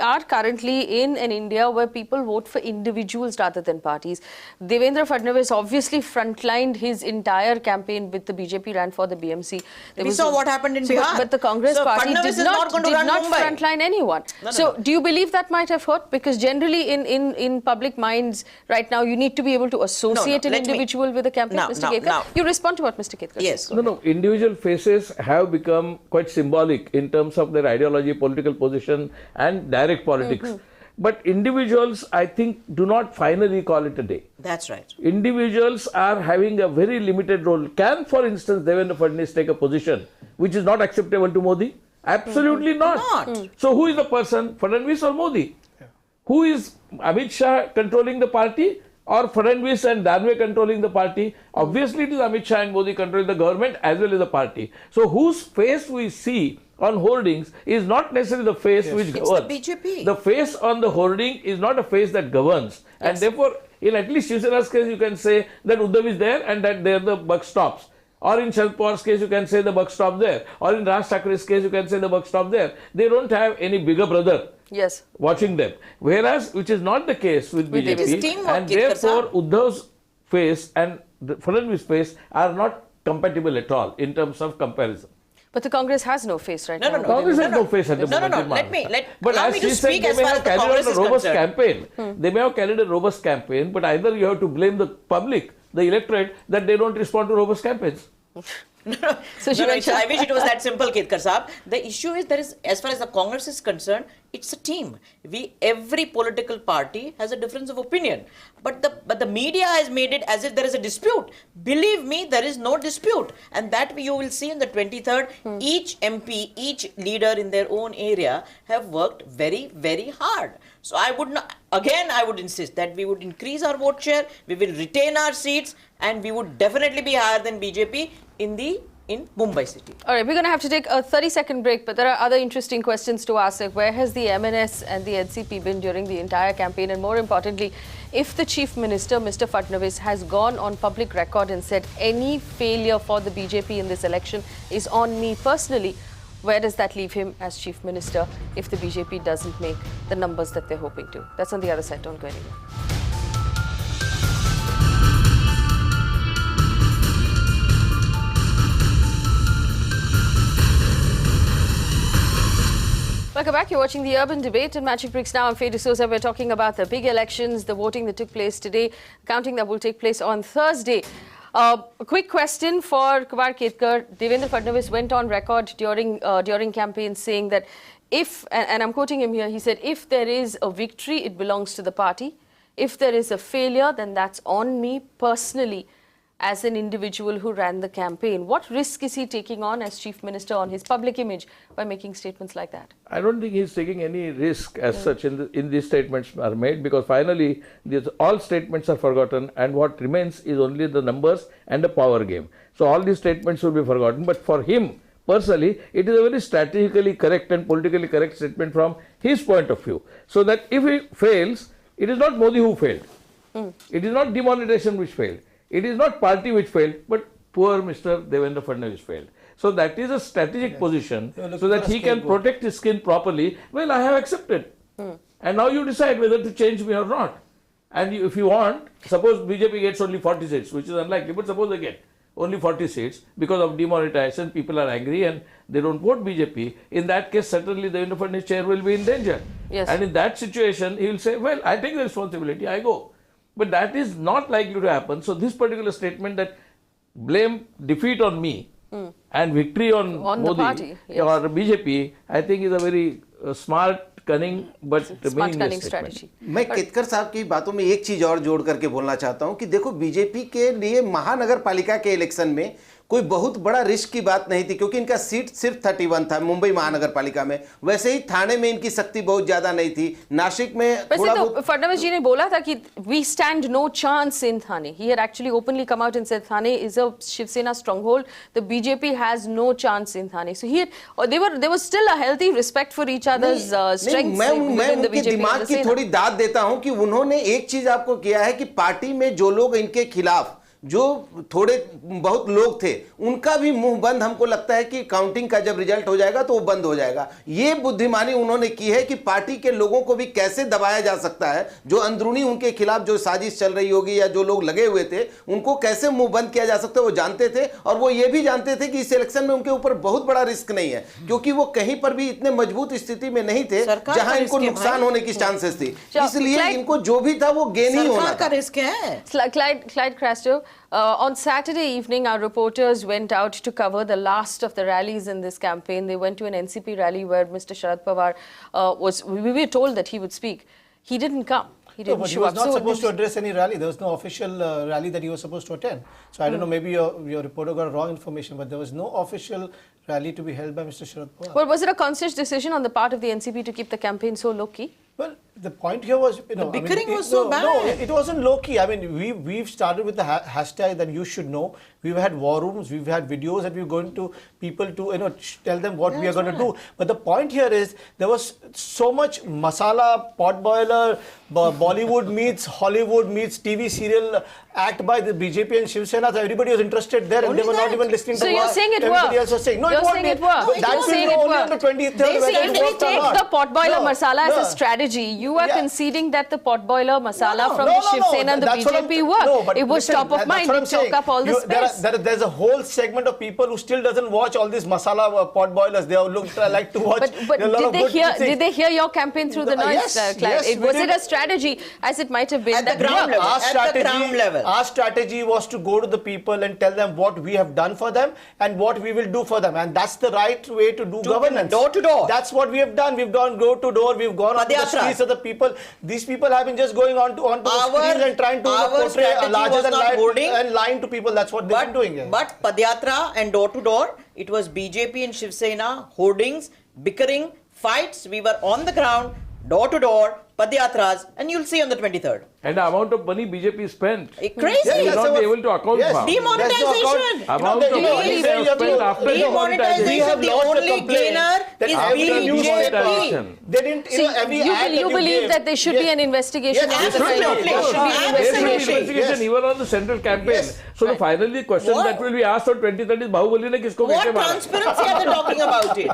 are currently in an India where people vote for individuals rather than parties. Devendra Fadnavis obviously frontlined his entire campaign with the BJP ran for the BMC. We saw what happened in Bihar. But the Congress party did not frontline anyone. So do you believe that might have hurt? Because generally in public minds right now, you need to be able to associate an individual with a campaign. Mr. Ketkar, you respond to what Mr. Ketkar says. No, individual faces have become quite symbolic in terms of their ideology, political position and direct politics. But individuals, I think, do not finally call it a day. That's right. Individuals are having a very limited role. Can, for instance, Devendra Fadnavis take a position which is not acceptable to Modi? Absolutely not. So who is the person, Fadnavis or Modi? Who is Amit Shah controlling the party or Fadnavis and Danve controlling the party? Obviously it is Amit Shah and Modi controlling the government as well as the party. So whose face we see on hoardings is not necessarily the face which governs. It's the BJP. The face on the hoarding is not a face that governs. And therefore, in at least Shiv Sena's case, you can say that Uddhav is there and that there the buck stops. Or in Sharad Pawar's case, you can say the buck stops there. Or in Raj Thakre's case, you can say the buck stops there. They don't have any bigger brother watching them. Whereas, which is not the case with BJP. And therefore, Uddhav's face and Fadnavis' face are not compatible at all in terms of comparison. But the Congress has no face right now. Congress has no face at the moment. But as she said, they may have carried out a robust campaign. They may have carried a robust campaign, but either you have to blame the public, the electorate, that they don't respond to robust campaigns. I wish it was that simple, Ketkar Saab. The issue is, as far as the Congress is concerned, it's a team. Every political party has a difference of opinion. But the media has made it as if there is a dispute. Believe me, there is no dispute. And that you will see on the 23rd, each MP, each leader in their own area have worked very, very hard. So I would insist that we would increase our vote share, we will retain our seats, and we would definitely be higher than BJP in the in Mumbai city. All right, we're going to have to take a 30-second break, but there are other interesting questions to ask. Like, where has the MNS and the NCP been during the entire campaign? And more importantly, if the Chief Minister, Mr. Fadnavis, has gone on public record and said any failure for the BJP in this election is on me personally, where does that leave him as Chief Minister if the BJP doesn't make the numbers that they're hoping to? That's on the other side. Don't go anywhere. Welcome back. You're watching the Urban Debate and Magicbricks Now. I'm Faye D'Souza. We're talking about the big elections, the voting that took place today, counting that will take place on Thursday. A quick question for Kumar Ketkar. Devendra Fadnavis went on record during campaign saying that if, and I'm quoting him here, he said, if there is a victory, it belongs to the party. If there is a failure, then that's on me personally as an individual who ran the campaign. What risk is he taking on as Chief Minister on his public image by making statements like that? I don't think he's taking any risk as such in these statements are made, because finally all statements are forgotten and what remains is only the numbers and the power game. So all these statements will be forgotten, but for him personally, it is a very strategically correct and politically correct statement from his point of view. So that if he fails, it is not Modi who failed. It is not demonetization which failed. It is not party which failed, but poor Mr. Devendra Fadnavis failed. So that is a strategic position, so that he can protect his skin properly. Well, I have accepted. And now you decide whether to change me or not. And if you want, suppose BJP gets only 40 seats, which is unlikely, but suppose they get only 40 seats because of demonetization, people are angry and they don't vote BJP. In that case, certainly Devendra Fadnavis' chair will be in danger. Yes. And in that situation, he will say, well, I take the responsibility, I go. But that is not likely to happen. So this particular statement that blame defeat on me and victory on Modi party, or BJP, I think is a very smart, cunning but meaningless strategy. मैं केतकर साहब की बातों में एक चीज और जोड़ करके बोलना चाहता हूं कि देखो, बीजेपी के लिए महानगर पालिका के इलेक्शन में कोई बहुत बड़ा रिस्क की बात नहीं थी, क्योंकि इनका सीट सिर्फ 31 था मुंबई महानगर पालिका में। वैसे ही थाने में इनकी शक्ति बहुत ज्यादा नहीं थी, नासिक में थोड़ा बहुत। फडणवीस जी ने बोला था कि we stand no chance in Thane. He had actually openly come out and said Thane is a Shiv Sena stronghold. The BJP has no chance in Thane. So he had, there was still a healthy respect for each other's strengths. मैं उनके दिमाग की थोड़ी दाद देता हूं कि उन्होंने एक चीज आपको किया है कि पार्टी में जो लोग इनके खिलाफ जो थोड़े बहुत लोग थे, उनका भी मुंह बंद हमको लगता है कि काउंटिंग का जब रिजल्ट हो जाएगा तो वो बंद हो जाएगा। ये बुद्धिमानी उन्होंने की है कि पार्टी के लोगों को भी कैसे दबाया जा सकता है, जो अंदरूनी उनके खिलाफ जो साजिश चल रही होगी या जो लोग लगे हुए थे, उनको कैसे मुंह बंद किया जा सकता है, वो जानते थे। और वो ये भी जानते थे कि इस इलेक्शन में उनके ऊपर बहुत बड़ा रिस्क नहीं है, क्योंकि वो कहीं पर भी इतने मजबूत स्थिति में नहीं थे जहां इनको नुकसान होने की चांसेस थी। इसलिए इनको जो भी था वो गेन ही होना था। रिस्क है। Clyde Crasto, on Saturday evening, our reporters went out to cover the last of the rallies in this campaign. They went to an NCP rally where Mr. Sharad Pawar we were told that he would speak. He didn't come. He didn't but he show was up. not supposed to address any rally. There was no official rally that he was supposed to attend. So I don't know, maybe your reporter got wrong information, but there was no official rally to be held by Mr. Sharad Pawar. Well, was it a conscious decision on the part of the NCP to keep the campaign so low-key? Well, the point here was, you know, the bickering was so bad. No, it wasn't low-key. I mean, we've started with the hashtag that you should know. We've had war rooms, we've had videos that we're going to people to, you know, tell them what we are going to do. But the point here is, there was so much masala, potboiler, Bollywood meets Hollywood meets TV serial act by the BJP and Shiv Sena. So everybody was interested there, and they were not even listening to what you're saying it everybody worked. else was saying. No, You're it saying it worked. That will know only on the 23rd whether it worked or not. Take the potboiler masala as a strategy. You are conceding that the potboiler masala from the Shiv Sena and the BJP worked. It was top of mind. It took up all the space. There's a whole segment of people who still doesn't watch all these masala potboilers. They all like to watch. But did they hear your campaign through the noise, Clyde? Yes, was it a strategy, as it might have been? At the ground level. Our strategy was to go to the people and tell them what we have done for them and what we will do for them. And that's the right way to do governance. Door to door. That's what we have done. We've gone door to door. We've gone on the streets of the people. These people have been just going onto the screens and trying to portray a larger than life and lying to people. That's what they've been doing here. But Padyatra and door to door, it was BJP and Shiv Sena, hoardings, bickering, fights. We were on the ground. door to door, Padyatras, and you'll see on the 23rd. And the amount of money BJP spent, Crazy. they will not be able to account for. Demonetization. Amount of money they have spent after Demonetization, the only gainer is BJP. They didn't, you believe that there should be an investigation? There should be an investigation even on the central campaign. So finally the question that will be asked on 23rd is Bahubali ne kisko What kaise mara? transparency are they talking about it?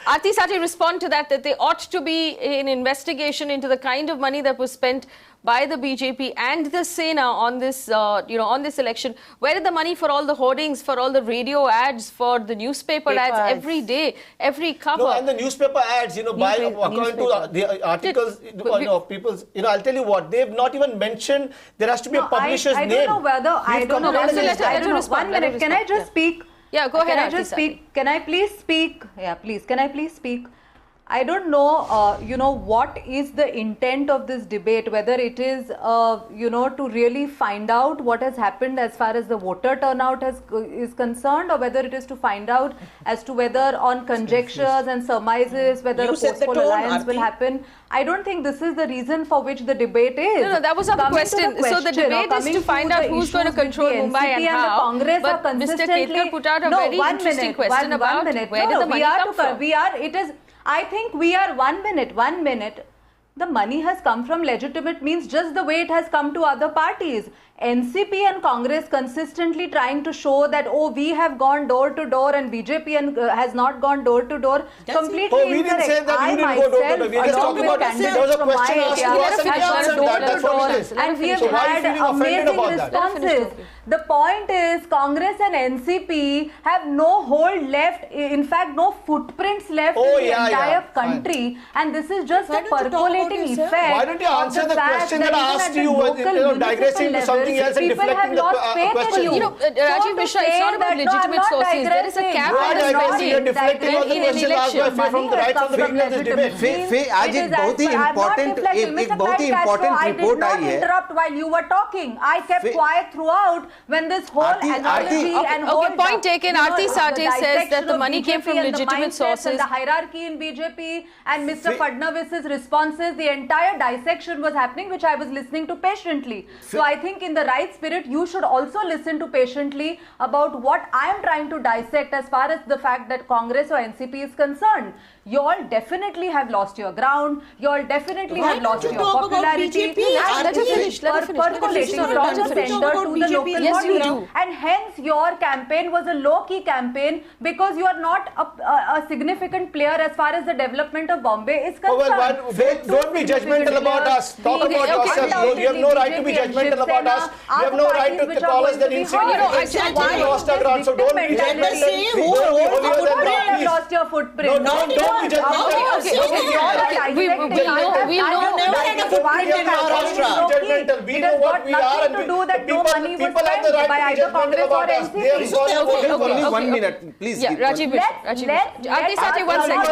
Aarti Sathe, respond to that there ought to be an investigation into the kind of money that was spent by the BJP and the Sena on this, on this election. Where did the money for all the hoardings, for all the radio ads, for the newspaper ads every day, every cover? No, and the newspaper ads, according to the articles, people's, I'll tell you what, they've not even mentioned there has to be a publisher's name. I don't know whether, I don't know. One minute, can I just speak? Yeah, go ahead. Can I just speak? Can I please speak? Yeah, please. Can I please speak? I don't know, what is the intent of this debate, whether it is, to really find out what has happened as far as the voter turnout is concerned, or whether it is to find out as to whether on conjectures and surmises, whether a post-poll alliance will happen. I don't think this is the reason for which the debate is. No, that was not the question. So the debate is to find out who's going to control Mumbai and how. Congress but Mr. Ketkar put out a very interesting question about where did the money come from? I think we are 1 minute. The money has come from legitimate means, just the way it has come to other parties. NCP and Congress consistently trying to show that, we have gone door to door and BJP has not gone door to door. Completely incorrect. We didn't say that you didn't go door to door. We are just talking about there was a question asked to us and we answered that. That's what it is. And we have had amazing responses. The point is, Congress and NCP have no hold left, in fact, no footprints left in the entire country. And this is just a percolating effect. Why don't you answer the question that I asked you, digressing to something else and deflecting the question? Rajeev Mishra, it's not about legitimate sources. There is a cap on the spending in an election. From the right from the beginning of this debate. आज एक बहुत ही important report आई है. Interrupt while you were talking. I kept quiet throughout. When this whole analogy and whole point taken. Aarti Sathe says that the money came from legitimate sources. And the hierarchy in BJP and Mr. Fadnavis's responses, the entire dissection was happening, which I was listening to patiently. So I think in the right spirit, you should also listen to patiently about what I am trying to dissect as far as the fact that Congress or NCP is concerned. You all definitely have lost your ground. You all definitely have lost your popularity. Percolating from the center to the local body. And hence your campaign was a low-key campaign because you are not a significant player as far as the development of Bombay is concerned. Don't be judgmental about us. Talk about yourself. You have no right to be judgmental about us. You have no right to call us the insignificant. We lost our ground, so don't be judgmental. Who lost your footprint? Don't be judgmental. We know never had a footprint in Maharashtra. We know what we are, and people have the right to be judgmental about us. They are responsible. Only 1 minute, please. Yeah, Rajeev Mishra. Aarti Sathe, one second.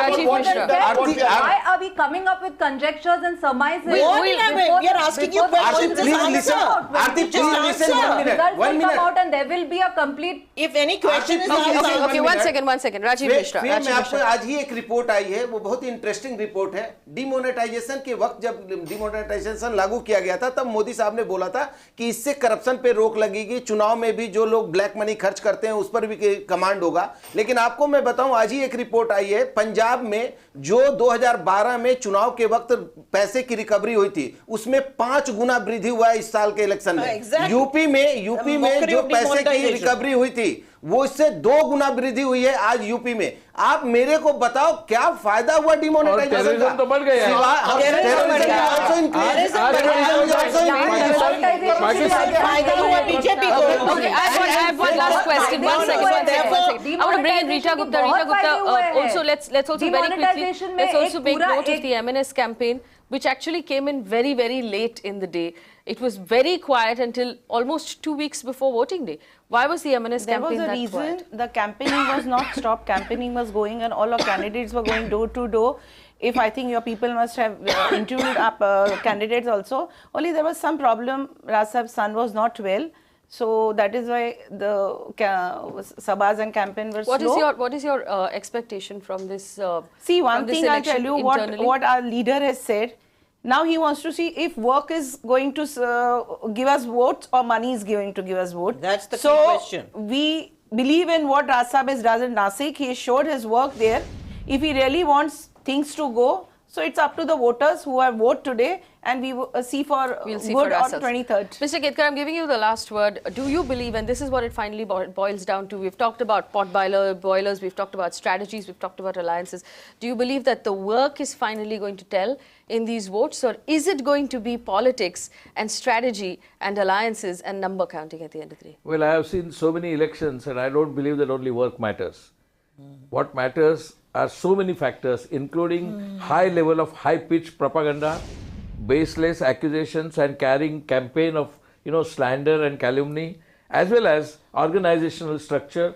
Rajeev Mishra. Why are we coming up with conjectures and surmises? We are asking you questions. Please listen. Aarti, please listen. 1 minute. Results will come out and there will be a complete. If any question is okay, one second. Rajeev Mishra. मैं आपको आज ही एक report आई है, वो बहुत ही interesting report है. Demonetisation के वक्त जब डिमोनेटाइजेशन लागू किया गया था, तब मोदी साहब ने बोला था कि इससे करप्शन पे रोक लगेगी, चुनाव में भी जो लोग ब्लैक मनी खर्च करते हैं उस पर भी कमांड होगा. लेकिन आपको मैं बताऊं, आज ही एक रिपोर्ट आई है, पंजाब में जो 2012 में चुनाव के वक्त पैसे की रिकवरी हुई थी, उसमें 5 गुना वृद्धि हुआ है इस साल के इलेक्शन में. यूपी में जो पैसे की रिकवरी हुई थी, वो इससे 2 गुना वृद्धि हुई है आज यूपी में. आप मेरे को बताओ क्या फायदा हुआ डिमोनेटाइजेशन का? तो बढ़ गया. बीजेपी को. Okay, I have one last question. One second. I want to bring in Rita Gupta. Also, let's also very quickly. Let's also make note of the MNS campaign, which actually came in very, very late in the day. It was very quiet until almost 2 weeks before voting day. Why was the MNS campaign that quiet? There was a reason. The campaigning was not stopped. Campaigning was going and all our candidates were going door to door. If I think your people must have interviewed candidates also. Only there was some problem. Raj Saab's son was not well. So that is why the sabhas and campaign were slow. What is your expectation from this? See, one from this thing I'll tell you, internally? what our leader has said. Now he wants to see if work is going to give us votes or money is going to give us votes. That's the key question. We believe in what Raj Sahab has done in Nasik. He showed his work there. If he really wants things to go, so it's up to the voters who have voted today, and we will see for We'll see good for on ourselves. 23rd. Mr. Ketkar, I'm giving you the last word. Do you believe, and this is what it finally boils down to, we've talked about pot boilers, we've talked about strategies, we've talked about alliances. Do you believe that the work is finally going to tell in these votes, or is it going to be politics and strategy and alliances and number counting at the end of the day? Well, I have seen so many elections, and I don't believe that only work matters. What matters are so many factors, including high level of high-pitched propaganda, baseless accusations, and carrying campaign of slander and calumny, as well as organizational structure,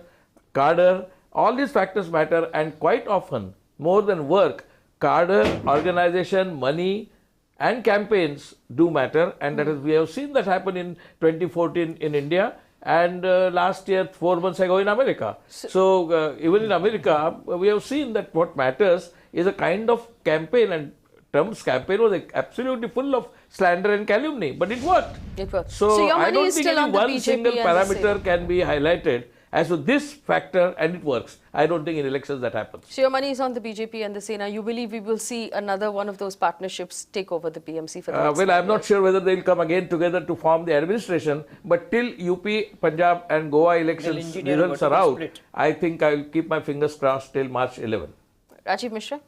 cadre. All these factors matter, and quite often, more than work, cadre, organization, money, and campaigns do matter, and that is, we have seen that happen in 2014 in India. And last year, 4 months ago in America. So even in America, we have seen that what matters is a kind of campaign, and Trump's campaign was absolutely full of slander and calumny, but it worked. It worked. So your I money don't is think still any on the one BJP single and the parameter can be highlighted as to this factor and it works. I don't think in elections that happens. So your money is on the BJP and the Sena. You believe we will see another one of those partnerships take over the BMC for the next Well, 5 I'm not years? sure whether they'll come again together to form the administration, but till UP, Punjab and Goa elections results are out, I think I'll keep my fingers crossed till March 11. Rajeev Mishra?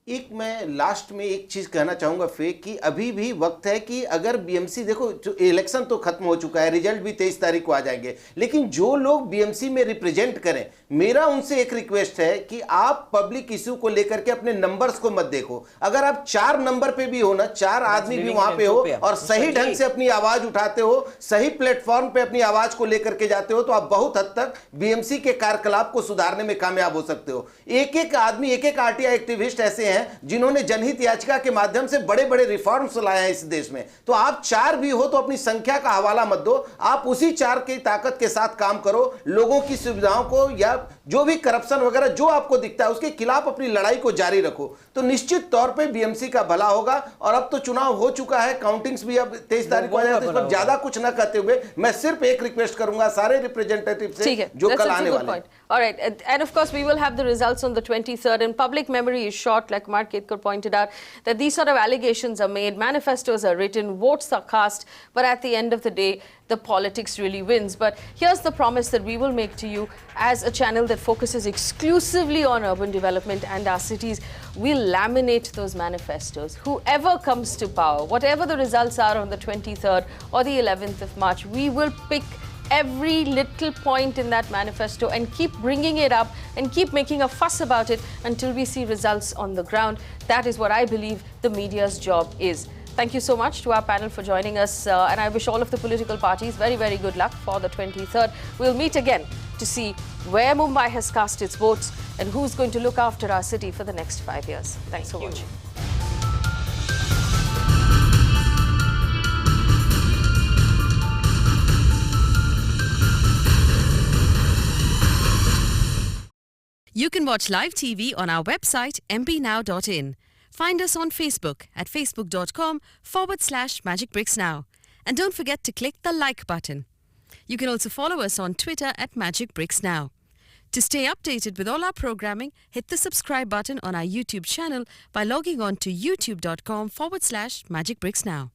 एक मैं last में एक चीज कहना चाहूंगा fake कि अभी भी वक्त है कि अगर बीएमसी देखो, जो इलेक्शन तो खत्म हो चुका है, रिजल्ट भी 23 तारीख को आ जाएंगे, लेकिन जो लोग बीएमसी में रिप्रेजेंट करें, मेरा उनसे एक रिक्वेस्ट है कि आप पब्लिक इश्यू को लेकर के अपने नंबर्स को मत देखो. अगर आप 4 नंबर पे भी हो ना, 4 आदमी भी वहां पे हो और सही ढंग से अपनी आवाज उठाते हो, सही प्लेटफॉर्म पे अपनी आवाज को लेकर के जाते हो, तो आप बहुत हद तक बीएमसी के कार्यकलाप को सुधारने में कामयाब हो सकते हो. एक एक आदमी, एक एक आरटीआई एक्टिविस्ट ऐसे हैं जिन्होंने जनहित याचिका के माध्यम से बड़े बड़े रिफॉर्म्स लाए हैं इस देश में. तो आप 4 भी हो तो अपनी संख्या का हवाला मत दो, आप उसी 4 की ताकत के साथ काम करो, लोगों की सुविधाओं को या जो भी करप्शन वगैरह जो आपको दिखता है उसके खिलाफ अपनी लड़ाई को जारी रखो, तो निश्चित तौर पे बीएमसी का भला होगा. और अब तो चुनाव हो चुका है, काउंटिंग्स भी अब 23 तारीख को है, तो इस पर ज्यादा कुछ ना कहते हुए मैं सिर्फ एक रिक्वेस्ट करूंगा सारे रिप्रेजेंटेटिव से जो कल आने वाले हैं. All right, and of course we will have the results on the 23rd, and public memory is short, like Kumar Ketkar pointed out, that these sort of allegations are made, manifestos are written, votes are cast, but at the end of the day, the politics really wins. But here's the promise that we will make to you as a channel that focuses exclusively on urban development and our cities. We'll laminate those manifestos. Whoever comes to power, whatever the results are on the 23rd or the 11th of March, we will pick every little point in that manifesto and keep bringing it up and keep making a fuss about it until we see results on the ground. That is what I believe the media's job is. Thank you so much to our panel for joining us, and I wish all of the political parties very, very good luck for the 23rd. We'll meet again to see where Mumbai has cast its votes and who's going to look after our city for the next 5 years. Thanks for watching. You can watch live TV on our website mpnow.in. Find us on Facebook at facebook.com/Magicbricks NOW. And don't forget to click the like button. You can also follow us on Twitter at Magicbricks NOW. To stay updated with all our programming, hit the subscribe button on our YouTube channel by logging on to youtube.com/Magicbricks NOW.